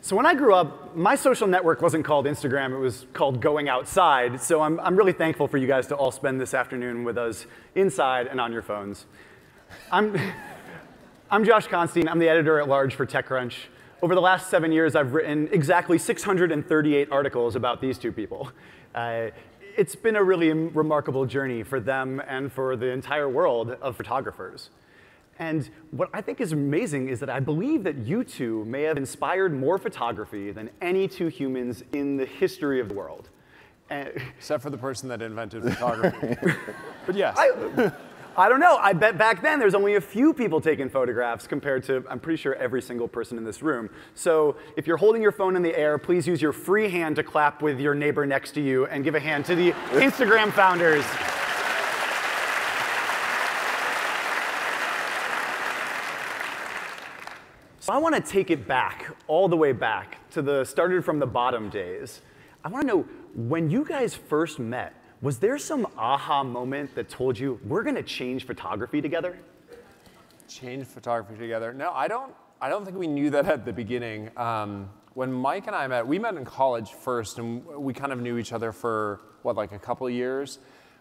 So when I grew up, my social network wasn't called Instagram, it was called Going Outside. So I'm really thankful for you guys to all spend this afternoon with us inside and on your phones. I'm Josh Constein. I'm the editor-at-large for TechCrunch. Over the last 7 years, I've written exactly 638 articles about these two people. It's been a really remarkable journey for them and for the entire world of photographers. And what I think is amazing is that I believe that you two may have inspired more photography than any two humans in the history of the world. Except for the person that invented photography. But yes. I don't know. I bet back then there's only a few people taking photographs compared to, I'm pretty sure, every single person in this room. So if you're holding your phone in the air, please use your free hand to clap with your neighbor next to you and give a hand to the Instagram founders. So I want to take it back, all the way back, to the started from the bottom days. I want to know, when you guys first met, was there some aha moment that told you, we're going to change photography together? Change photography together? No, I don't think we knew that at the beginning. When Mike and I met, we met in college first, and we kind of knew each other for, what, like a couple of years?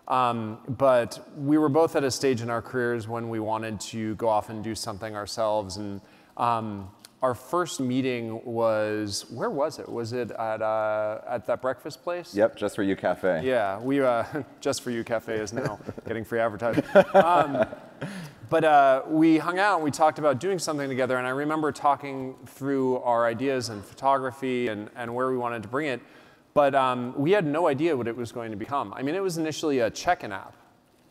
But we were both at a stage in our careers when we wanted to go off and do something ourselves. And our first meeting was, where was it? Was it at that breakfast place? Yep, Just For You Cafe. Yeah, we Just For You Cafe is now getting free advertising. But we hung out and we talked about doing something together, and I remember talking through our ideas in photography and where we wanted to bring it, but we had no idea what it was going to become. I mean, it was initially a check-in app.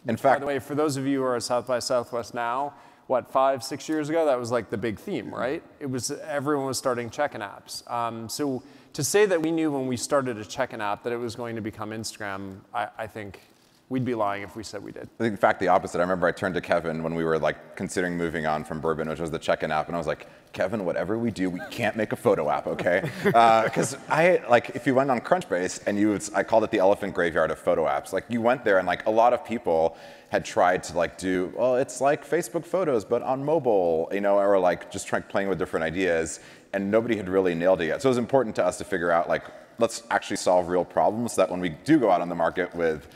In fact, by the way, for those of you who are at South by Southwest now, what, 5, 6 years ago, that was like the big theme, right? It was, everyone was starting check-in apps. So to say that we knew when we started a check-in app that it was going to become Instagram, I think we'd be lying if we said we did. I think, in fact, the opposite. I remember I turned to Kevin when we were like considering moving on from Bourbon, which was the check-in app, and I was like, Kevin, whatever we do, we can't make a photo app, okay? Because if you went on Crunchbase and I called it the elephant graveyard of photo apps. Like, you went there and like a lot of people had tried to like do, well, it's like Facebook Photos, but on mobile, you know, or like just playing with different ideas, and nobody had really nailed it yet. So it was important to us to figure out, like, let's actually solve real problems so that when we do go out on the market with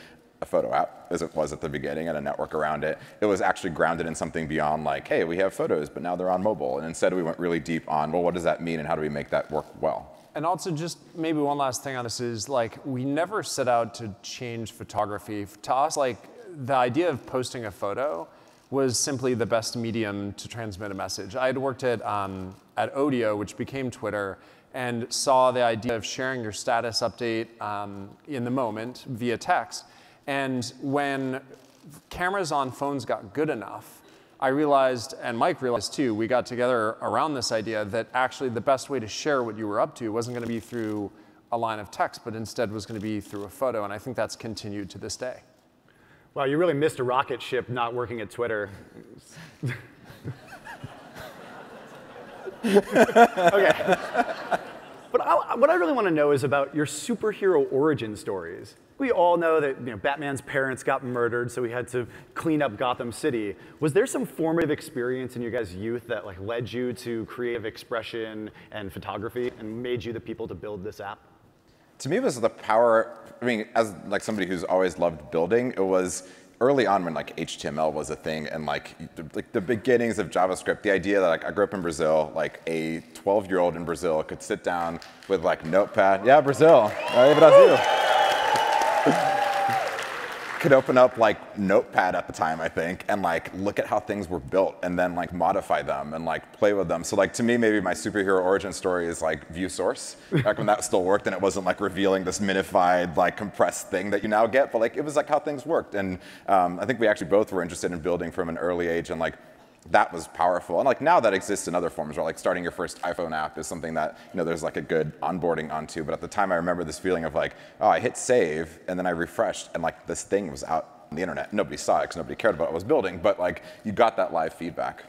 a photo app, as it was at the beginning, and a network around it, it was actually grounded in something beyond like, hey, we have photos, but now they're on mobile. And instead we went really deep on, well, what does that mean and how do we make that work well? And also, just maybe one last thing on this is, like, we never set out to change photography. To us, like, the idea of posting a photo was simply the best medium to transmit a message. I had worked at Odeo, which became Twitter, and saw the idea of sharing your status update in the moment via text. And when cameras on phones got good enough, I realized, and Mike realized too, we got together around this idea that actually the best way to share what you were up to wasn't going to be through a line of text, but instead was going to be through a photo. And I think that's continued to this day. Wow, you really missed a rocket ship not working at Twitter. Okay. But what I really want to know is about your superhero origin stories. We all know that Batman's parents got murdered, so we had to clean up Gotham City. Was there some formative experience in your guys' youth that like led you to creative expression and photography and made you the people to build this app? To me, it was the power. I mean, as like somebody who's always loved building, it was early on when like HTML was a thing, and like the beginnings of JavaScript. The idea that like I grew up in Brazil, like a 12-year-old in Brazil could sit down with like Notepad. Yeah, Brazil. Aí, Brasil. Could open up like Notepad at the time, I think, and like look at how things were built and then like modify them and like play with them. So like to me, maybe my superhero origin story is like view source, back when that still worked and it wasn't like revealing this minified, like compressed thing that you now get, but like it was like how things worked. And I think we actually both were interested in building from an early age, and like that was powerful. And like now that exists in other forms, where like starting your first iPhone app is something that there's like a good onboarding onto. But at the time, I remember this feeling of like, oh, I hit save and then I refreshed, and like this thing was out on the internet. Nobody saw it because nobody cared about what I was building, but like you got that live feedback.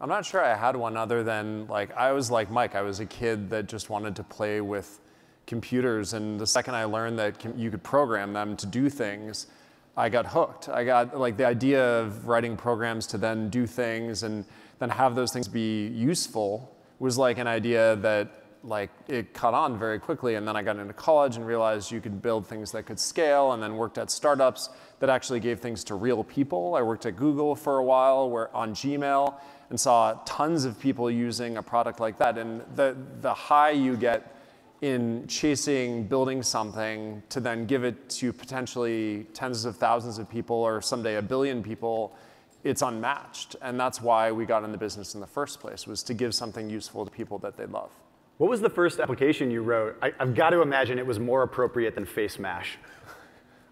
I'm not sure I had one other than like I was like Mike. I was a kid that just wanted to play with computers, and the second I learned that you could program them to do things, I got hooked. I got like the idea of writing programs to then do things and then have those things be useful was like an idea that like it caught on very quickly, and then I got into college and realized you could build things that could scale, and then worked at startups that actually gave things to real people. I worked at Google for a while on Gmail and saw tons of people using a product like that. And the high you get in chasing, building something to then give it to potentially tens of thousands of people or someday 1 billion people, it's unmatched. And that's why we got in the business in the first place, was to give something useful to people that they love. What was the first application you wrote? I've got to imagine it was more appropriate than Face Mash.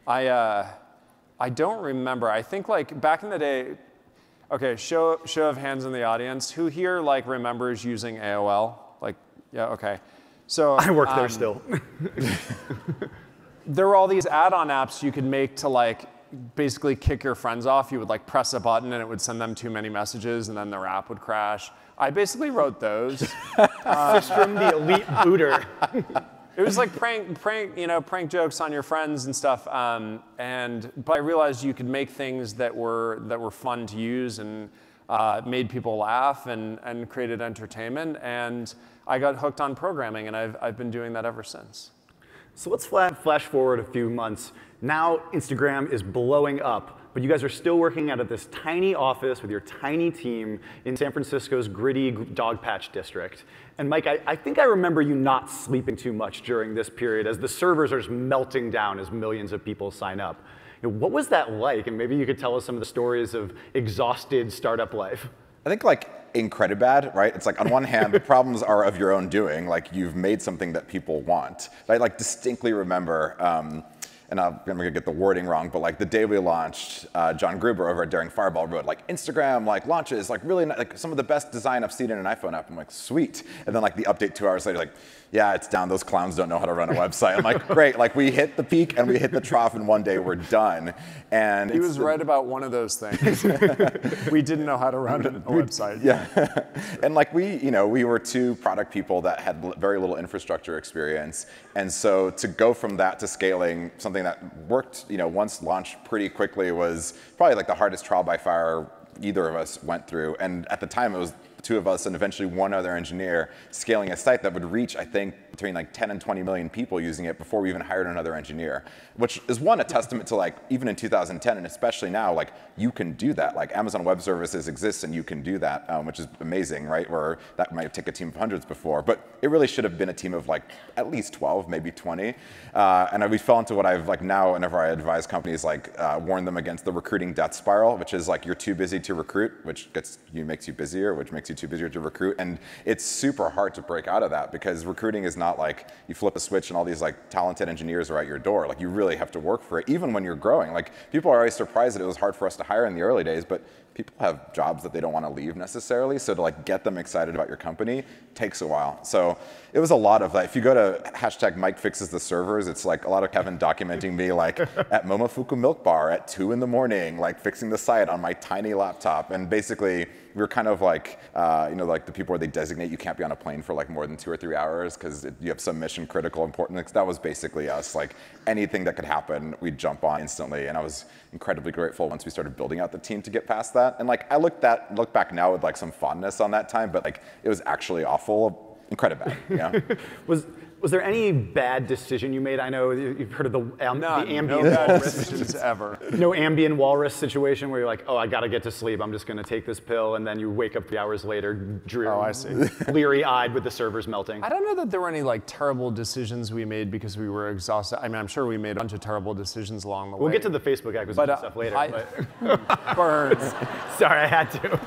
I don't remember. I think like back in the day, okay, show of hands in the audience. Who here like remembers using AOL? Like, yeah, okay. So I work there still. There were all these add-on apps you could make to like basically kick your friends off. You would like press a button and it would send them too many messages and then their app would crash. I basically wrote those. Systrom, the elite booter. It was like prank jokes on your friends and stuff. But I realized you could make things that were fun to use and made people laugh and created entertainment. And I got hooked on programming, and I've been doing that ever since. So let's flash forward a few months. Now Instagram is blowing up, but you guys are still working out of this tiny office with your tiny team in San Francisco's gritty Dogpatch district. And Mike, I think I remember you not sleeping too much during this period as the servers are just melting down as millions of people sign up. You know, what was that like? And maybe you could tell us some of the stories of exhausted startup life. I think like Incredibad, right? It's like on one hand, the problems are of your own doing. Like you've made something that people want. I like distinctly remember, and I'm gonna get the wording wrong, but like the day we launched, John Gruber over at Daring Fireball wrote like Instagram like launches like really like some of the best design I've seen in an iPhone app. I'm like, sweet. And then like the update 2 hours later, like, yeah, it's down. Those clowns don't know how to run a website. I'm like, great. Like we hit the peak and we hit the trough in one day. We're done. And he was right about one of those things. We didn't know how to run a website. Yeah. And like we were two product people that had very little infrastructure experience. And so to go from that to scaling something that worked, once launched pretty quickly was probably like the hardest trial by fire either of us went through. And at the time it was the two of us and eventually one other engineer scaling a site that would reach, I think, between like 10 and 20 million people using it before we even hired another engineer, which is a testament to like, even in 2010 and especially now, like you can do that. Like Amazon Web Services exists and you can do that, which is amazing, right? Where that might take a team of hundreds before, but it really should have been a team of like at least 12, maybe 20. And we fell into what I've like now, whenever I advise companies, like warn them against the recruiting death spiral, which is like you're too busy to recruit, which makes you busier, which makes you too busier to recruit. And it's super hard to break out of that because recruiting is not like you flip a switch and all these like talented engineers are at your door. Like you really have to work for it, even when you're growing. Like people are always surprised that it was hard for us to hire in the early days, but people have jobs that they don't want to leave necessarily. So to like get them excited about your company takes a while. So it was a lot of that. If you go to hashtag Mike fixes the servers, it's like a lot of Kevin documenting me like at Momofuku Milk Bar at 2 in the morning, like fixing the site on my tiny laptop. And basically we were kind of like, like the people where they designate you can't be on a plane for like more than 2 or 3 hours because you have some mission critical importance. That was basically us. Like anything that could happen, we'd jump on instantly. And I was incredibly grateful once we started building out the team to get past that. And like I look back now with like some fondness on that time, but like it was actually awful, incredibly bad. Was there any bad decision you made? I know you've heard of the ambient no bad decisions ever. No ambient walrus situation where you're like, oh, I got to get to sleep. I'm just going to take this pill, and then you wake up 3 hours later, bleary-eyed with the servers melting. I don't know that there were any like terrible decisions we made because we were exhausted. I mean, I'm sure we made a bunch of terrible decisions along the way. We'll get to the Facebook acquisition stuff later. Birds. Sorry, I had to.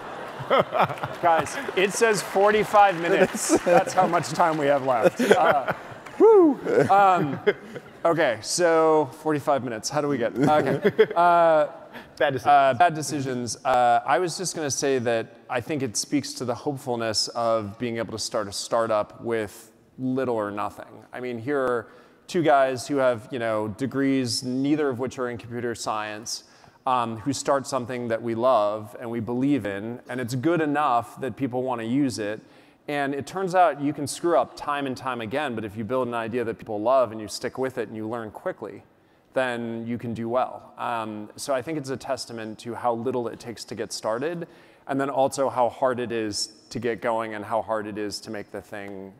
Guys, it says 45 minutes. That's how much time we have left. Okay, so 45 minutes. How do we get? Okay. Bad decisions. Bad decisions. I was just going to say that I think it speaks to the hopefulness of being able to start a startup with little or nothing. I mean, here are two guys who have degrees, neither of which are in computer science, who start something that we love and we believe in, and it's good enough that people want to use it. And it turns out you can screw up time and time again, but if you build an idea that people love and you stick with it and you learn quickly, then you can do well. So I think it's a testament to how little it takes to get started. and then also how hard it is to get going and how hard it is to make the thing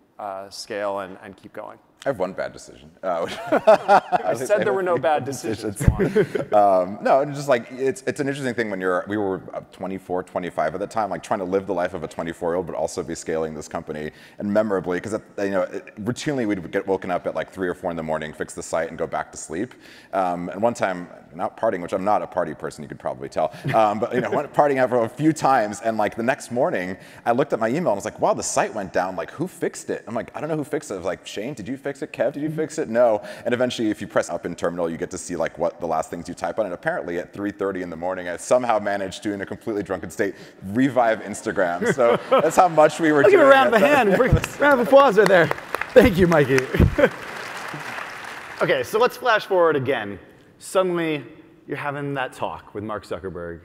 scale and keep going. I have one bad decision. I said there were no bad decisions. No, it's just like it's an interesting thing when we were 24, 25 at the time, like trying to live the life of a 24-year-old, but also be scaling this company. And memorably, because routinely we'd get woken up at like 3 or 4 in the morning, fix the site, and go back to sleep. And one time, not partying, which I'm not a party person, you could probably tell, but went partying out for a few times. And like the next morning, I looked at my email and I was like, wow, the site went down. Like, who fixed it? I'm like, I don't know who fixed it. I was like, Shane, did you fix it? Kev, did you fix it? No. And eventually, if you press up in terminal, you get to see like what the last things you type on. And apparently at 3:30 in the morning, I somehow managed to, in a completely drunken state, revive Instagram. So that's how much we were doing. Give a round of a hand. Round of applause right there. Thank you, Mikey. OK, so let's flash forward again. Suddenly, you're having that talk with Mark Zuckerberg.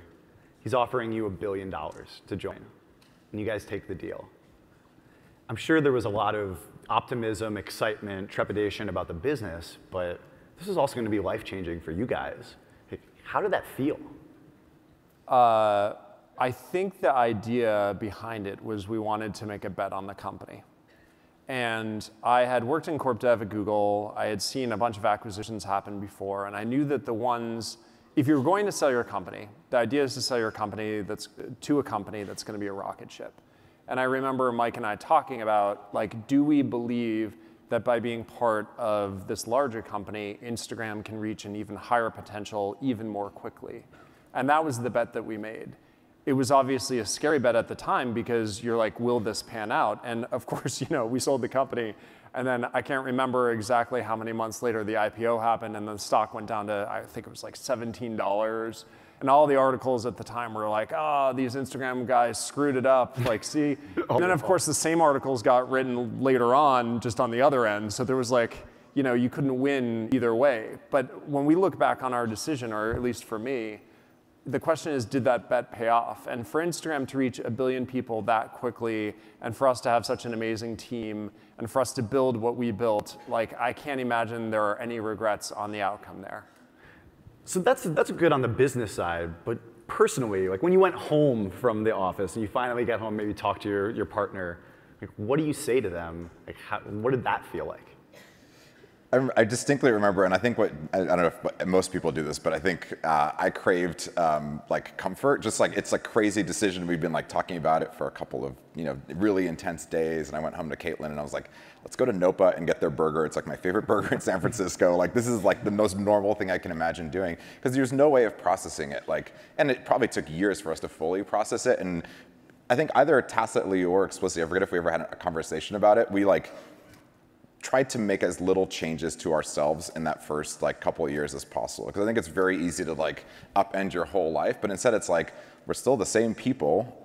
He's offering you $1 billion to join. And you guys take the deal. I'm sure there was a lot of optimism, excitement, trepidation about the business, but this is also going to be life-changing for you guys. How did that feel? I think the idea behind it was we wanted to make a bet on the company. And I had worked in corp dev at Google. I had seen a bunch of acquisitions happen before, and I knew that the ones, if you're going to sell your company, the idea is to sell your company to a company that's going to be a rocket ship. And I remember Mike and I talking about, like, do we believe that by being part of this larger company, Instagram can reach an even higher potential even more quickly? And that was the bet that we made. It was obviously a scary bet at the time because you're like, will this pan out? And of course, we sold the company. And then I can't remember exactly how many months later the IPO happened, and the stock went down to, I think it was like $17. And all the articles at the time were like, oh, these Instagram guys screwed it up. Like, see? And then, of course, the same articles got written later on, just on the other end. So there was like, you couldn't win either way. But when we look back on our decision, or at least for me, the question is, did that bet pay off? And for Instagram to reach 1 billion people that quickly, and for us to have such an amazing team, and for us to build what we built, like, I can't imagine there are any regrets on the outcome there. So that's good on the business side, but personally, like when you went home from the office and you finally get home, maybe talk to your partner, like, what do you say to them? Like, what did that feel like? I distinctly remember, and I think I don't know if most people do this, but I think I craved like comfort. Just like it's a crazy decision. We've been like talking about it for a couple of really intense days, and I went home to Caitlin and I was like, let's go to Nopa and get their burger. It's like my favorite burger in San Francisco. Like this is like the most normal thing I can imagine doing because there's no way of processing it. Like, and it probably took years for us to fully process it. And I think either tacitly or explicitly, I forget if we ever had a conversation about it. We like tried to make as little changes to ourselves in that first like couple of years as possible. Because I think it's very easy to like upend your whole life, but instead it's like, we're still the same people.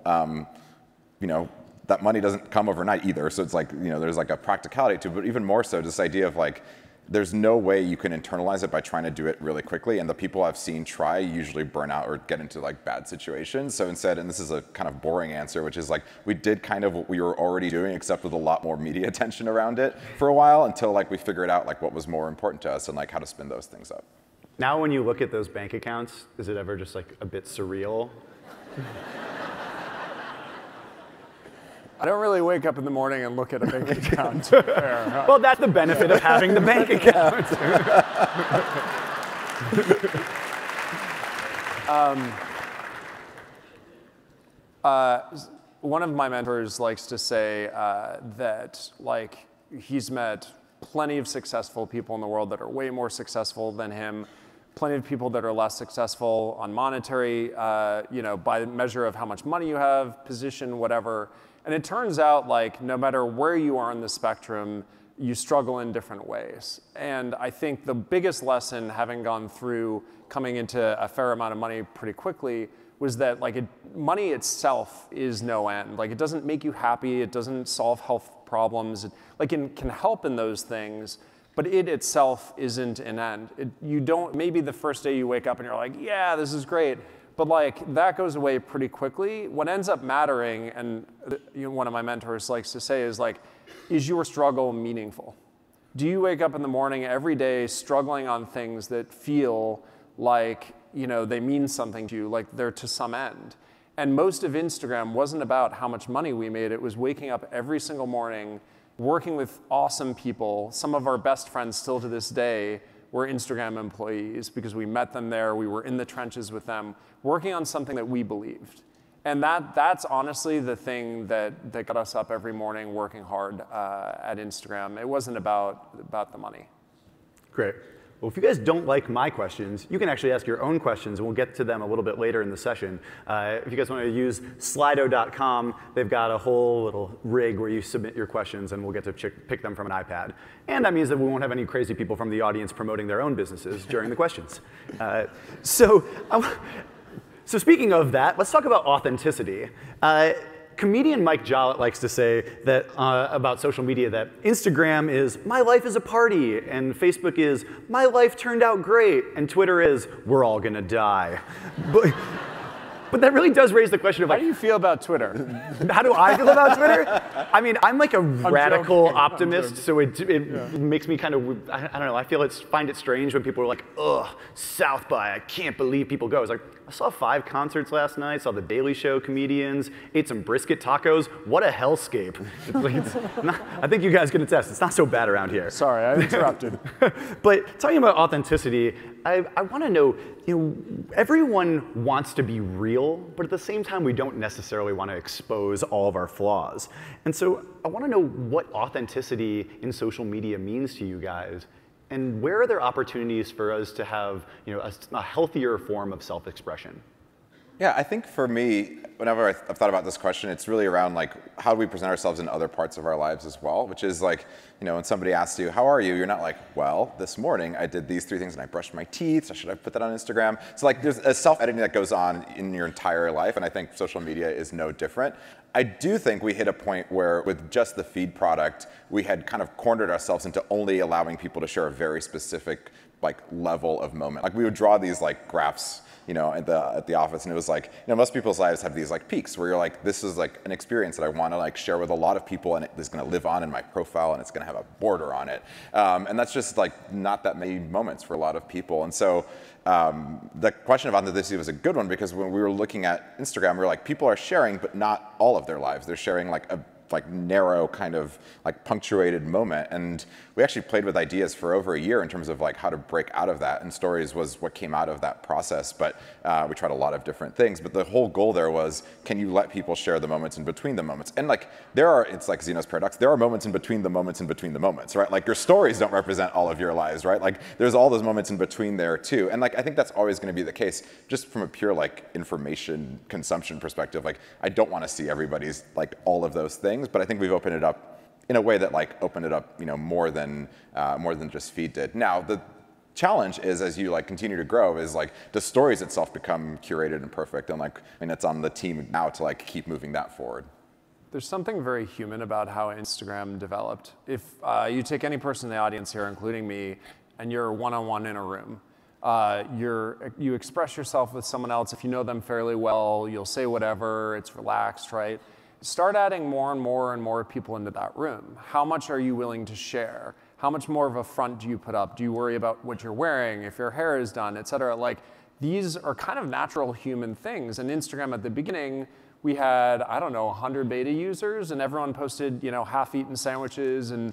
That money doesn't come overnight either. So it's like, there's like a practicality to it, but even more so this idea of like, there's no way you can internalize it by trying to do it really quickly. And the people I've seen try usually burn out or get into like bad situations. So instead, and this is a kind of boring answer, which is like, we did kind of what we were already doing, except with a lot more media attention around it for a while until like we figured out like what was more important to us and like how to spin those things up. Now when you look at those bank accounts, is it ever just like a bit surreal? I don't really wake up in the morning and look at a bank account. Well, that's the benefit of having the bank account. One of my mentors likes to say that like he's met plenty of successful people in the world that are way more successful than him, plenty of people that are less successful on monetary, by measure of how much money you have, position, whatever. And it turns out like no matter where you are on the spectrum, you struggle in different ways. And I think the biggest lesson, having gone through coming into a fair amount of money pretty quickly, was that like money itself is no end. Like it doesn't make you happy, it doesn't solve health problems. It can help in those things, but it itself isn't an end. Maybe the first day you wake up and you're like, yeah, this is great. But like that goes away pretty quickly. What ends up mattering, and one of my mentors likes to say is like, is your struggle meaningful? Do you wake up in the morning every day struggling on things that feel like they mean something to you, like they're to some end? And most of Instagram wasn't about how much money we made. It was waking up every single morning, working with awesome people. Some of our best friends still to this day were Instagram employees because we met them there. We were in the trenches with them, working on something that we believed. And that's honestly the thing that got us up every morning working hard at Instagram. It wasn't about the money. Great. Well, if you guys don't like my questions, you can actually ask your own questions, and we'll get to them a little bit later in the session. If you guys want to use Slido.com, they've got a whole little rig where you submit your questions, and we'll get to pick them from an iPad. And that means that we won't have any crazy people from the audience promoting their own businesses during the questions. So speaking of that, let's talk about authenticity. Comedian Mike Jollett likes to say that about social media that Instagram is my life is a party, and Facebook is my life turned out great, and Twitter is we're all gonna die. But that really does raise the question of like, how do you feel about Twitter? How do I feel about Twitter? I mean, I'm like a radical optimist, so it makes me kind of, I don't know, I find it strange when people are like, ugh, South by, I can't believe people go. It's like, I saw 5 concerts last night, saw the Daily Show comedians, ate some brisket tacos. What a hellscape. I think you guys can attest, it's not so bad around here. Sorry, I interrupted. But talking about authenticity, I want to know, everyone wants to be real, but at the same time, we don't necessarily want to expose all of our flaws. And so I want to know what authenticity in social media means to you guys, and where are there opportunities for us to have a healthier form of self-expression? Yeah, I think for me, whenever I've thought about this question, it's really around like how do we present ourselves in other parts of our lives as well, which is like, when somebody asks you, how are you? You're not like, well, this morning I did these 3 things and I brushed my teeth, so should I put that on Instagram? So like there's a self-editing that goes on in your entire life, and I think social media is no different. I do think we hit a point where with just the feed product, we had kind of cornered ourselves into only allowing people to share a very specific like level of moment. Like we would draw these like graphs at the office, and it was like, most people's lives have these like peaks where you're like, this is like an experience that I want to like share with a lot of people, and it is going to live on in my profile, and it's going to have a border on it, and that's just like not that many moments for a lot of people. And so the question of authenticity was a good one, because when we were looking at Instagram, we were like, people are sharing, but not all of their lives. They're sharing like a narrow kind of like punctuated moment, and we actually played with ideas for over a year in terms of like how to break out of that, and stories was what came out of that process. But we tried a lot of different things, but the whole goal there was, can you let people share the moments in between the moments? And like it's like Zeno's paradox, there are moments in between the moments in between the moments, right? Like your stories don't represent all of your lives, right? Like there's all those moments in between there too. And like I think that's always going to be the case, just from a pure like information consumption perspective. Like I don't want to see everybody's like all of those things, but I think we've opened it up in a way that like opened it up, more than just feed did. Now the challenge is, as you like continue to grow, is like the stories itself become curated and perfect, and like it's on the team now to like keep moving that forward. There's something very human about how Instagram developed. If you take any person in the audience here, including me, and you're one-on-one in a room, you express yourself with someone else. If you know them fairly well, you'll say whatever, it's relaxed, right? Start adding more and more and more people into that room. How much are you willing to share? How much more of a front do you put up? Do you worry about what you're wearing, if your hair is done, et cetera? Like, these are kind of natural human things. And Instagram at the beginning, we had, 100 beta users, and everyone posted, half-eaten sandwiches and,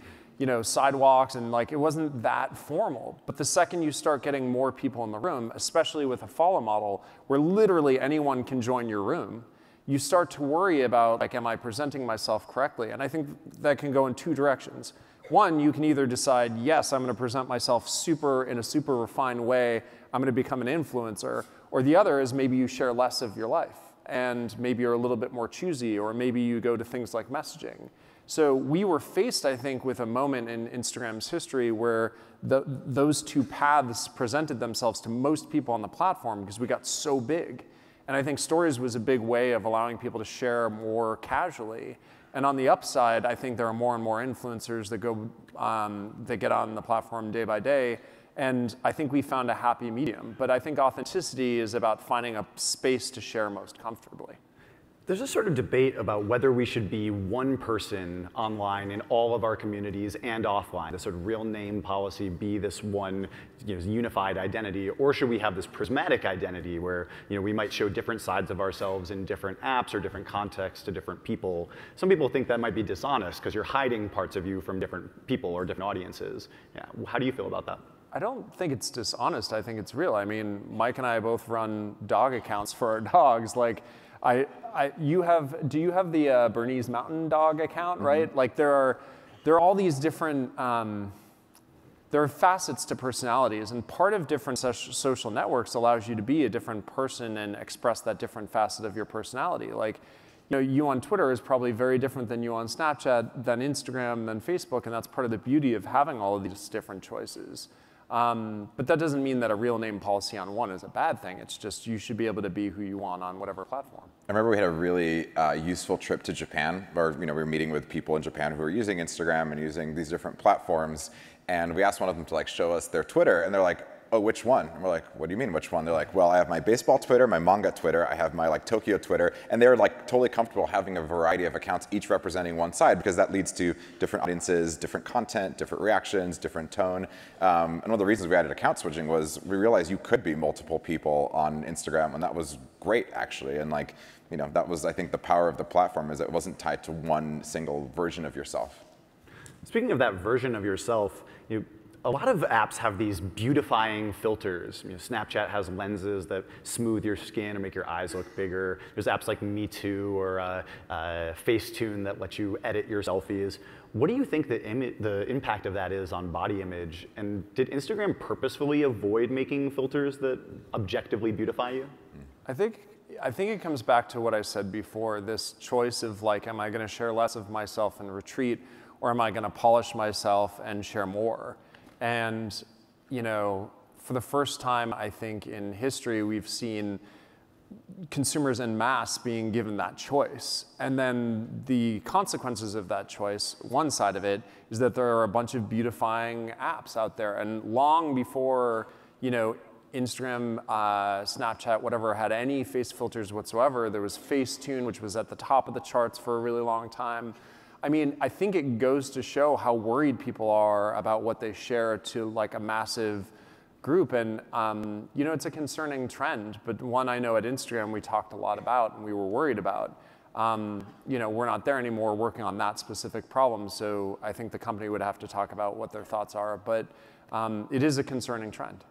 sidewalks, and like, it wasn't that formal. But the second you start getting more people in the room, especially with a follow model, where literally anyone can join your room, you start to worry about, like, am I presenting myself correctly? And I think that can go in 2 directions. One, you can either decide, yes, I'm going to present myself in a super refined way, I'm going to become an influencer. Or the other is maybe you share less of your life, and maybe you're a little bit more choosy, or maybe you go to things like messaging. So we were faced, I think, with a moment in Instagram's history where those 2 paths presented themselves to most people on the platform because we got so big. And I think stories was a big way of allowing people to share more casually. And on the upside, I think there are more and more influencers that get on the platform day by day. And I think we found a happy medium. But I think authenticity is about finding a space to share most comfortably. There's a sort of debate about whether we should be one person online in all of our communities and offline. The sort of real name policy be this one unified identity, or should we have this prismatic identity where we might show different sides of ourselves in different apps or different contexts to different people. Some people think that might be dishonest because you're hiding parts of you from different people or different audiences. Yeah. How do you feel about that? I don't think it's dishonest. I think it's real. I mean, Mike and I both run dog accounts for our dogs. Like, do you have the Bernese Mountain Dog account, right? Like there are all these different, there are facets to personalities, and part of different social networks allows you to be a different person and express that different facet of your personality. Like, you on Twitter is probably very different than you on Snapchat, than Instagram, than Facebook, and that's part of the beauty of having all of these different choices. But that doesn't mean that a real name policy on one is a bad thing. It's just you should be able to be who you want on whatever platform. I remember we had a really useful trip to Japan, where we were meeting with people in Japan who were using Instagram and using these different platforms, and we asked one of them to show us their Twitter, and they're like, oh, which one? And we're like, what do you mean, which one? They're like, well, I have my baseball Twitter, my manga Twitter, I have my Tokyo Twitter, and they're totally comfortable having a variety of accounts, each representing one side, because that leads to different audiences, different content, different reactions, different tone. And one of the reasons we added account switching was we realized you could be multiple people on Instagram, and that was great, actually. And that was, I think, the power of the platform, is it wasn't tied to one single version of yourself. Speaking of that version of yourself, a lot of apps have these beautifying filters. Snapchat has lenses that smooth your skin or make your eyes look bigger. There's apps like Me Too or Facetune that let you edit your selfies. What do you think the impact of that is on body image? And did Instagram purposefully avoid making filters that objectively beautify you? I think it comes back to what I said before, this choice of am I going to share less of myself and retreat, or am I going to polish myself and share more? And, for the first time, I think, in history, we've seen consumers en masse being given that choice. And then the consequences of that choice, one side of it, is that there are a bunch of beautifying apps out there. And long before, Instagram, Snapchat, whatever, had any face filters whatsoever, there was Facetune, which was at the top of the charts for a really long time. I mean, I think it goes to show how worried people are about what they share to a massive group. And, it's a concerning trend, but one I know at Instagram we talked a lot about and we were worried about. We're not there anymore working on that specific problem, so I think the company would have to talk about what their thoughts are, but it is a concerning trend.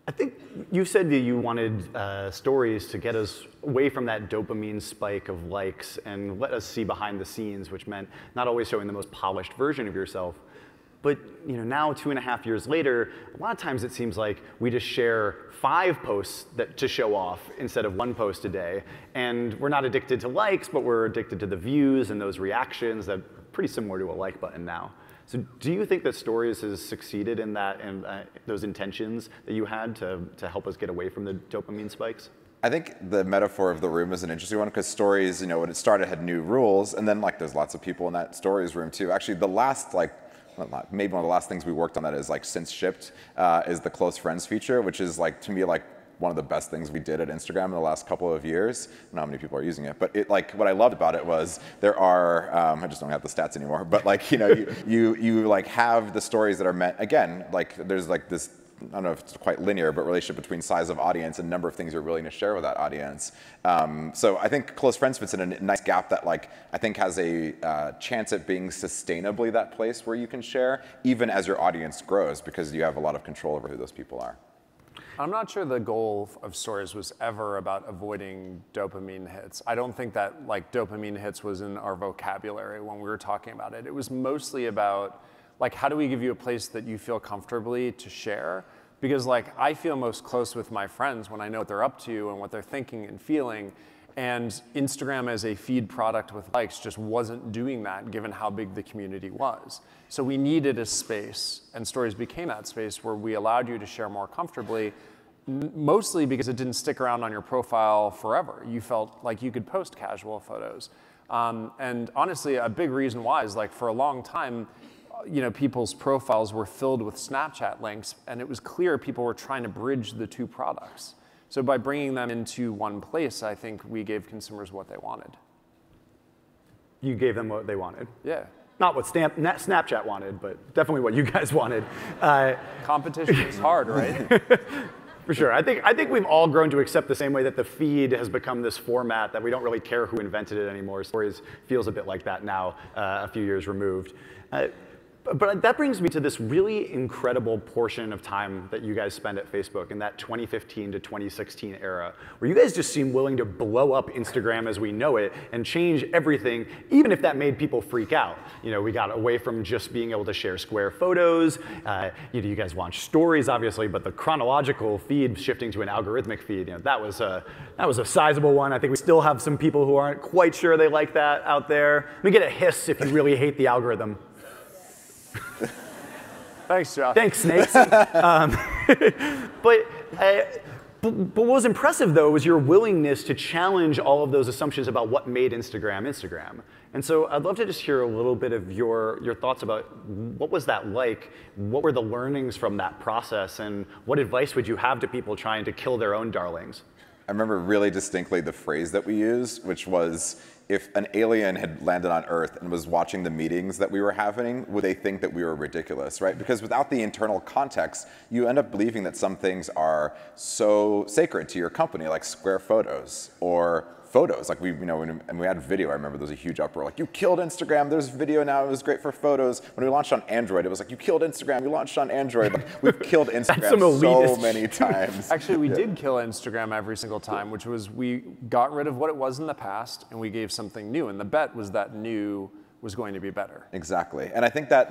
I think you said that you wanted stories to get us away from that dopamine spike of likes and let us see behind the scenes, which meant not always showing the most polished version of yourself. But now, 2.5 years later, a lot of times it seems like we just share 5 posts to show off instead of 1 post a day. And we're not addicted to likes, but we're addicted to the views and those reactions that are pretty similar to a like button now. So do you think that Stories has succeeded in that and those intentions that you had to help us get away from the dopamine spikes? I think the metaphor of the room is an interesting one, because Stories, when it started, had new rules, and then there's lots of people in that Stories room too. Actually, the last maybe one of the last things we worked on that is since shipped is the close friends feature, which is to me one of the best things we did at Instagram in the last couple of years. I don't know how many people are using it, but what I loved about it was there are, I just don't have the stats anymore, but you have the stories that are meant, again, there's this, I don't know if it's quite linear, but relationship between size of audience and number of things you're willing to share with that audience. So I think Close Friends fits in a nice gap that I think has a chance at being sustainably that place where you can share, even as your audience grows, because you have a lot of control over who those people are. I'm not sure the goal of Stories was ever about avoiding dopamine hits. I don't think that dopamine hits was in our vocabulary when we were talking about it. It was mostly about how do we give you a place that you feel comfortably to share? Because I feel most close with my friends when I know what they're up to and what they're thinking and feeling. And Instagram as a feed product with likes just wasn't doing that, given how big the community was. So we needed a space, and Stories became that space where we allowed you to share more comfortably, mostly because it didn't stick around on your profile forever. You felt like you could post casual photos. And honestly, a big reason why is for a long time, people's profiles were filled with Snapchat links, and it was clear people were trying to bridge the two products. So by bringing them into one place, I think we gave consumers what they wanted. You gave them what they wanted. Yeah. Not what Snapchat wanted, but definitely what you guys wanted. Competition is hard, right? For sure. I think we've all grown to accept the same way that the feed has become this format that we don't really care who invented it anymore. Stories feels a bit like that now, a few years removed. But that brings me to this really incredible portion of time that you guys spend at Facebook in that 2015 to 2016 era, where you guys just seem willing to blow up Instagram as we know it and change everything, even if that made people freak out. You know, we got away from just being able to share square photos. You guys launched stories, obviously, but the chronological feed shifting to an algorithmic feed, that was a sizable one. I think we still have some people who aren't quite sure they like that out there. Let me get a hiss if you really hate the algorithm. Thanks, Josh. Thanks, snakes. But what was impressive, though, was your willingness to challenge all of those assumptions about what made Instagram Instagram. And so I'd love to just hear a little bit of your thoughts about what was that like? What were the learnings from that process? And what advice would you have to people trying to kill their own darlings? I remember really distinctly the phrase that we used, which was, if an alien had landed on Earth and was watching the meetings that we were having, would they think that we were ridiculous, right? Because without the internal context, you end up believing that some things are so sacred to your company, like square photos or photos. Like and we had video, I remember there was a huge uproar, like, you killed Instagram, there's video now, it was great for photos. When we launched on Android, it was like, you killed Instagram, you launched on Android. Like, we've killed Instagram so many times. Actually, we did kill Instagram every single time, which was we got rid of what it was in the past and we gave something new. And the bet was that new was going to be better. Exactly. And I think that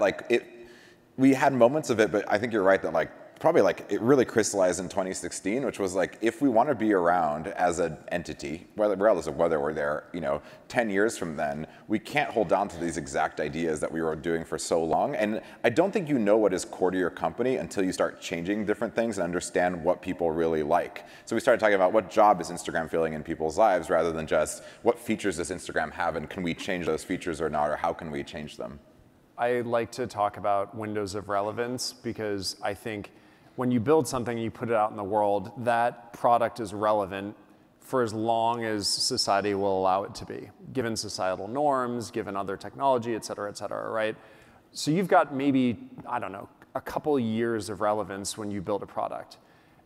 we had moments of it, but I think you're right that probably it really crystallized in 2016, which was if we want to be around as an entity, regardless of whether we're there, 10 years from then, we can't hold on to these exact ideas that we were doing for so long. And I don't think you know what is core to your company until you start changing different things and understand what people really like. So we started talking about what job is Instagram filling in people's lives rather than just what features does Instagram have and can we change those features or not, or how can we change them? I like to talk about windows of relevance because I think when you build something and you put it out in the world, that product is relevant for as long as society will allow it to be, given societal norms, given other technology, et cetera, right? So you've got maybe, I don't know, a couple years of relevance when you build a product.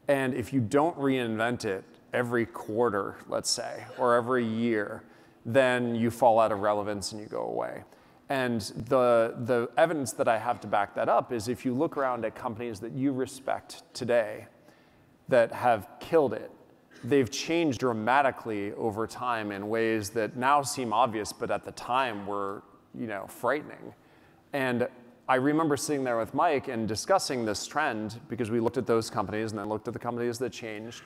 And if you don't reinvent it every quarter, let's say, or every year, then you fall out of relevance and you go away. And the evidence that I have to back that up is if you look around at companies that you respect today that have killed it, they've changed dramatically over time in ways that now seem obvious, but at the time were frightening. And I remember sitting there with Mike and discussing this trend because we looked at those companies and then looked at the companies that changed.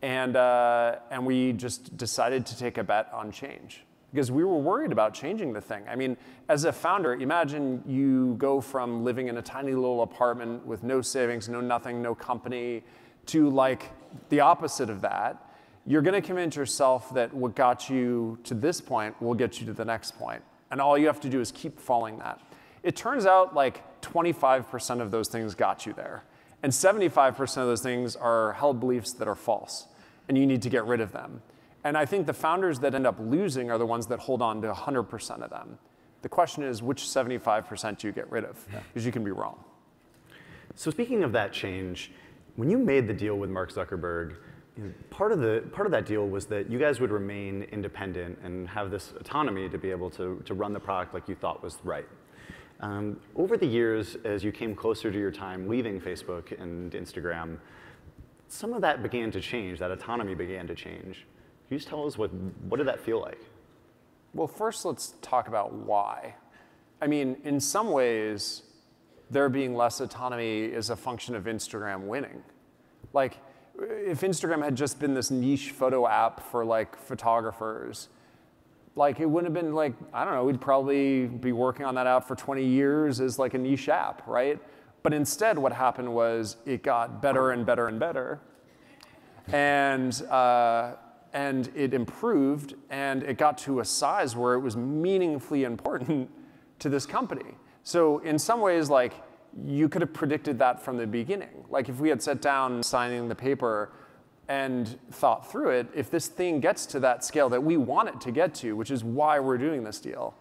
And we just decided to take a bet on change. Because we were worried about changing the thing. I mean, as a founder, imagine you go from living in a tiny little apartment with no savings, no nothing, no company, to the opposite of that. You're gonna convince yourself that what got you to this point will get you to the next point. And all you have to do is keep following that. It turns out 25% of those things got you there. And 75% of those things are held beliefs that are false. And you need to get rid of them. And I think the founders that end up losing are the ones that hold on to 100% of them. The question is, which 75% do you get rid of? Because you can be wrong. So speaking of that change, when you made the deal with Mark Zuckerberg, part of that deal was that you guys would remain independent and have this autonomy to be able to run the product like you thought was right. Over the years, as you came closer to your time leaving Facebook and Instagram, some of that began to change, that autonomy began to change. Can you just tell us what did that feel like? Well, first let's talk about why. I mean, in some ways, there being less autonomy is a function of Instagram winning. If Instagram had just been this niche photo app for photographers, it wouldn't have been I don't know, we'd probably be working on that app for 20 years as a niche app, right? But instead what happened was it got better and better and better. And it improved, and it got to a size where it was meaningfully important to this company. So in some ways, you could have predicted that from the beginning. If we had sat down signing the paper, and thought through it, if this thing gets to that scale that we want it to get to, which is why we're doing this deal,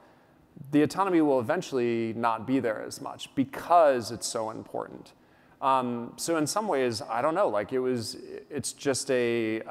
the autonomy will eventually not be there as much because it's so important. So in some ways, I don't know, like it's just a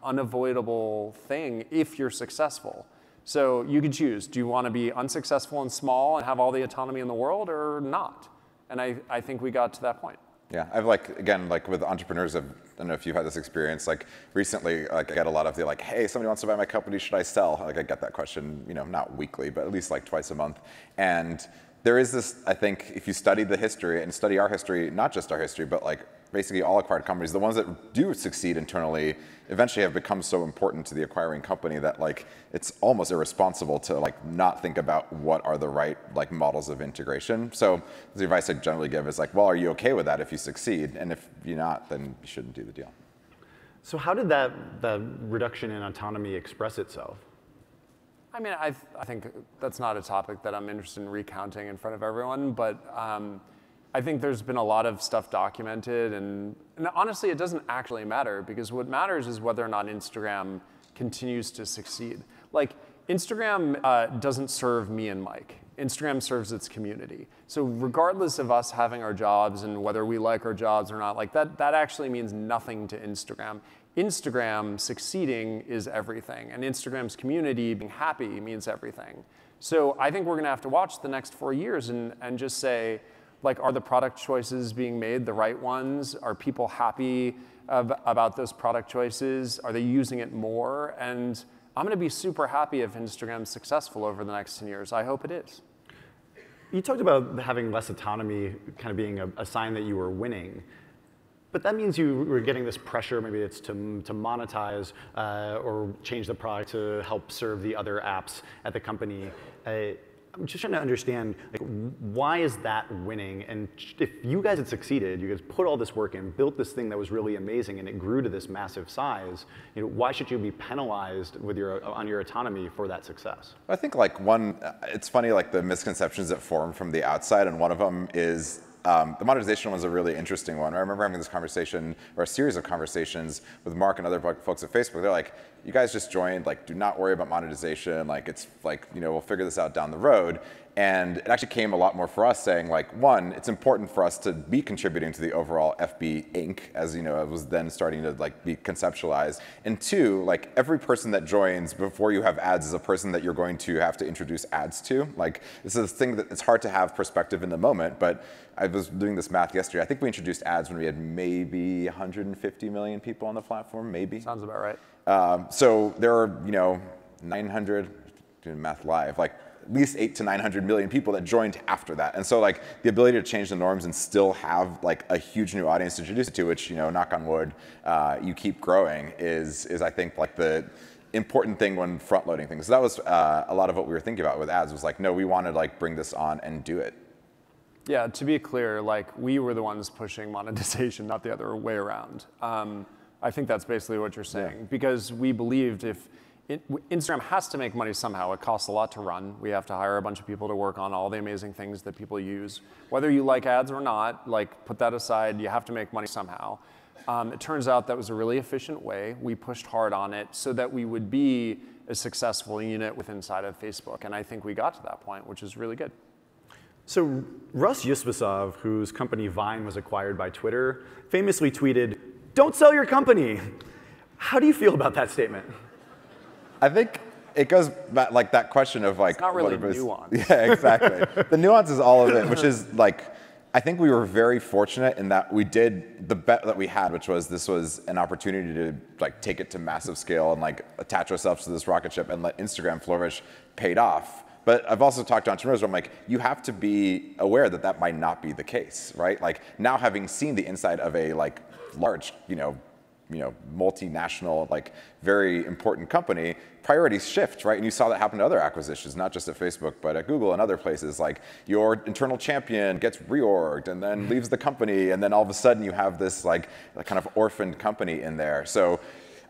unavoidable thing if you're successful. So you can choose, do you want to be unsuccessful and small and have all the autonomy in the world or not? And I think we got to that point. Yeah, I've again, with entrepreneurs, I don't know if you've had this experience, recently, I get a lot of the hey, somebody wants to buy my company, should I sell? I get that question, not weekly, but at least twice a month. And there is this, I think, if you study the history and study our history, not just our history, but basically all acquired companies, the ones that do succeed internally eventually have become so important to the acquiring company that it's almost irresponsible to not think about what are the right models of integration. So the advice I generally give is well, are you okay with that if you succeed? And if you're not, then you shouldn't do the deal. So how did that reduction in autonomy express itself? I mean, I think that's not a topic that I'm interested in recounting in front of everyone, but I think there's been a lot of stuff documented, and honestly, it doesn't actually matter, because what matters is whether or not Instagram continues to succeed. Instagram doesn't serve me and Mike. Instagram serves its community. So regardless of us having our jobs and whether we like our jobs or not, that actually means nothing to Instagram. Instagram succeeding is everything, and Instagram's community being happy means everything. So I think we're going to have to watch the next 4 years and just say, are the product choices being made the right ones? Are people happy about those product choices? Are they using it more? And I'm going to be super happy if Instagram's successful over the next 10 years. I hope it is. You talked about having less autonomy kind of being a sign that you were winning. But that means you were getting this pressure, maybe it's to monetize or change the product to help serve the other apps at the company. I'm just trying to understand, why is that winning? And if you guys had succeeded, you guys put all this work in, built this thing that was really amazing, and it grew to this massive size, why should you be penalized on your autonomy for that success? I think it's funny, the misconceptions that form from the outside, and one of them is the monetization one was a really interesting one. I remember having this conversation, or a series of conversations with Mark and other folks at Facebook. They're like, you guys just joined, do not worry about monetization. It's we'll figure this out down the road. And it actually came a lot more for us saying, one, it's important for us to be contributing to the overall FB Inc., as it was then starting to be conceptualized. And two, every person that joins before you have ads is a person that you're going to have to introduce ads to. This is a thing that it's hard to have perspective in the moment, but I was doing this math yesterday. I think we introduced ads when we had maybe 150 million people on the platform, maybe. Sounds about right. So there are, 900, doing math live, at least 800 to 900 million people that joined after that. And so the ability to change the norms and still have a huge new audience to introduce it to, which, knock on wood, you keep growing is I think the important thing when front loading things. So that was a lot of what we were thinking about with ads was no, we want to bring this on and do it. Yeah, to be clear, we were the ones pushing monetization, not the other way around. I think that's basically what you're saying, because we believed if Instagram has to make money somehow. It costs a lot to run. We have to hire a bunch of people to work on all the amazing things that people use. Whether you like ads or not, put that aside, you have to make money somehow. It turns out that was a really efficient way. We pushed hard on it so that we would be a successful unit inside of Facebook. And I think we got to that point, which is really good. So Russ Yusbasov, whose company Vine was acquired by Twitter, famously tweeted, "Don't sell your company." How do you feel about that statement? I think it goes back that question of it's not really nuanced. Yeah, exactly. The nuance is all of it, which is I think we were very fortunate in that we did the bet that we had, which was this was an opportunity to take it to massive scale and attach ourselves to this rocket ship and let Instagram flourish, paid off. But I've also talked to entrepreneurs where I'm you have to be aware that that might not be the case, right? Now having seen the inside of a large, multinational, very important company, priorities shift, right? And you saw that happen to other acquisitions, not just at Facebook, but at Google and other places. Your internal champion gets reorged and then leaves the company, and then all of a sudden you have this kind of orphaned company in there. So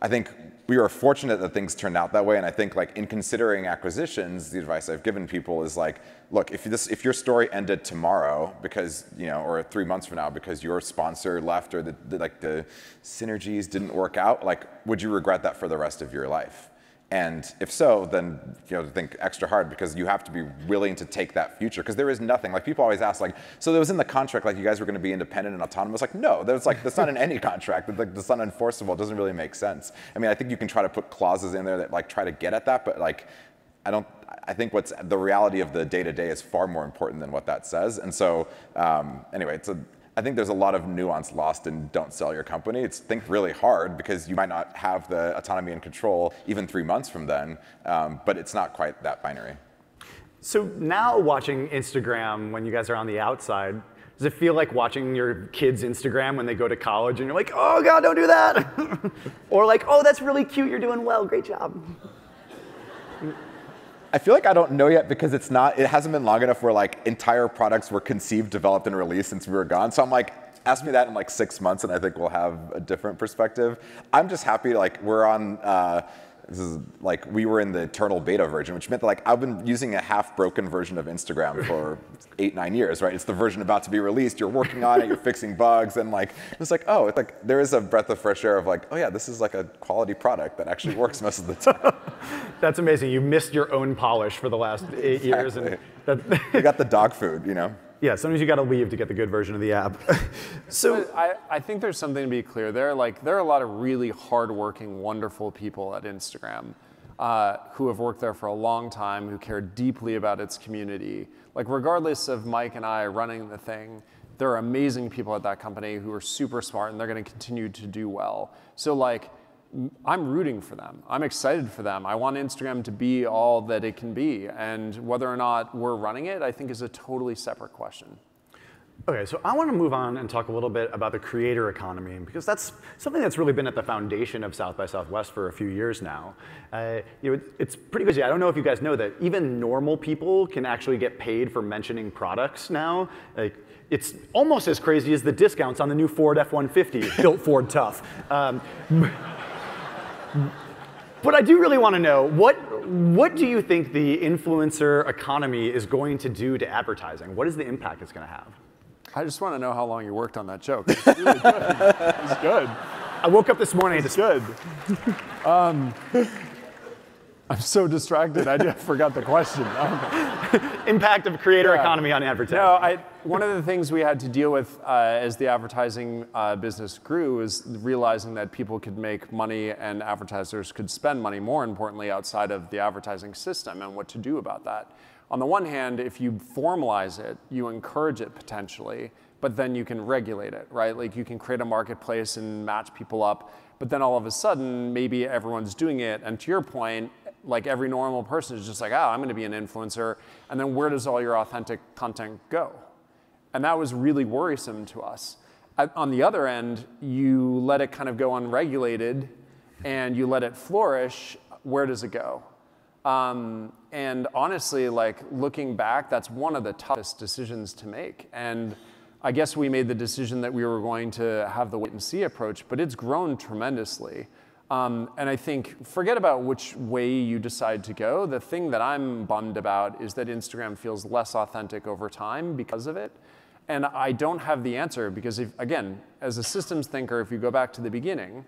I think we are fortunate that things turned out that way. And I think like in considering acquisitions, the advice I've given people is like, look, if your story ended tomorrow because, or 3 months from now because your sponsor left or the synergies didn't work out, like, would you regret that for the rest of your life? And if so, then think extra hard, because you have to be willing to take that future, because there is nothing, like people always ask, like, so there was in the contract, like you guys were going to be independent and autonomous. Like, no, that's not in any contract. Like, that's not enforceable. It doesn't really make sense. I mean, I think you can try to put clauses in there that like try to get at that, but like, I think what's the reality of the day-to-day is far more important than what that says. And so anyway, I think there's a lot of nuance lost in don't sell your company. It's think really hard, because you might not have the autonomy and control even 3 months from then, but it's not quite that binary. So now watching Instagram when you guys are on the outside, does it feel like watching your kids' Instagram when they go to college and you're like, oh God, don't do that? Or like, oh, that's really cute, you're doing well, great job. I feel like I don't know yet, because it hasn't been long enough where like entire products were conceived, developed, and released since we were gone. So I'm like, ask me that in like 6 months and I think we'll have a different perspective. I'm just happy like we're on, we were in the eternal beta version, which meant that like I've been using a half-broken version of Instagram for 8-9 years, right? It's the version about to be released, you're working on it, you're fixing bugs, and like, it's like, oh, it's like, there is a breath of fresh air of like, oh yeah, this is like a quality product that actually works most of the time. That's amazing. You missed your own polish for the last 8 years. And you got the dog food, Yeah, sometimes you got to leave to get the good version of the app. So I think there's something to be clear there. Like, there are a lot of really hardworking, wonderful people at Instagram who have worked there for a long time, who care deeply about its community. Like, regardless of Mike and I running the thing, there are amazing people at that company who are super smart, and they're going to continue to do well. So like, I'm rooting for them. I'm excited for them. I want Instagram to be all that it can be. And whether or not we're running it, I think is a totally separate question. Okay, so I want to move on and talk a little bit about the creator economy, because that's something that's really been at the foundation of South by Southwest for a few years now. It's pretty crazy. I don't know if you guys know that even normal people can actually get paid for mentioning products now. Like, it's almost as crazy as the discounts on the new Ford F-150, built Ford tough. But I do really want to know, what do you think the influencer economy is going to do to advertising? What is the impact it's going to have? I just want to know how long you worked on that joke. It's really good. It's good. I woke up this morning. It's good. I'm so distracted, I forgot the question. Impact of creator economy on advertising. No, one of the things we had to deal with as the advertising business grew is realizing that people could make money and advertisers could spend money, more importantly, outside of the advertising system, and what to do about that. On the one hand, if you formalize it, you encourage it potentially, but then you can regulate it, right? Like, you can create a marketplace and match people up, but then all of a sudden, maybe everyone's doing it, and to your point, like, every normal person is just like, I'm going to be an influencer, and then where does all your authentic content go? And that was really worrisome to us. On the other end, you let it kind of go unregulated, and you let it flourish, where does it go? And honestly, like, looking back, that's one of the toughest decisions to make. And I guess we made the decision that we were going to have the wait and see approach, but it's grown tremendously. And I think, forget about which way you decide to go. The thing that I'm bummed about is that Instagram feels less authentic over time because of it. And I don't have the answer, because again, as a systems thinker, if you go back to the beginning,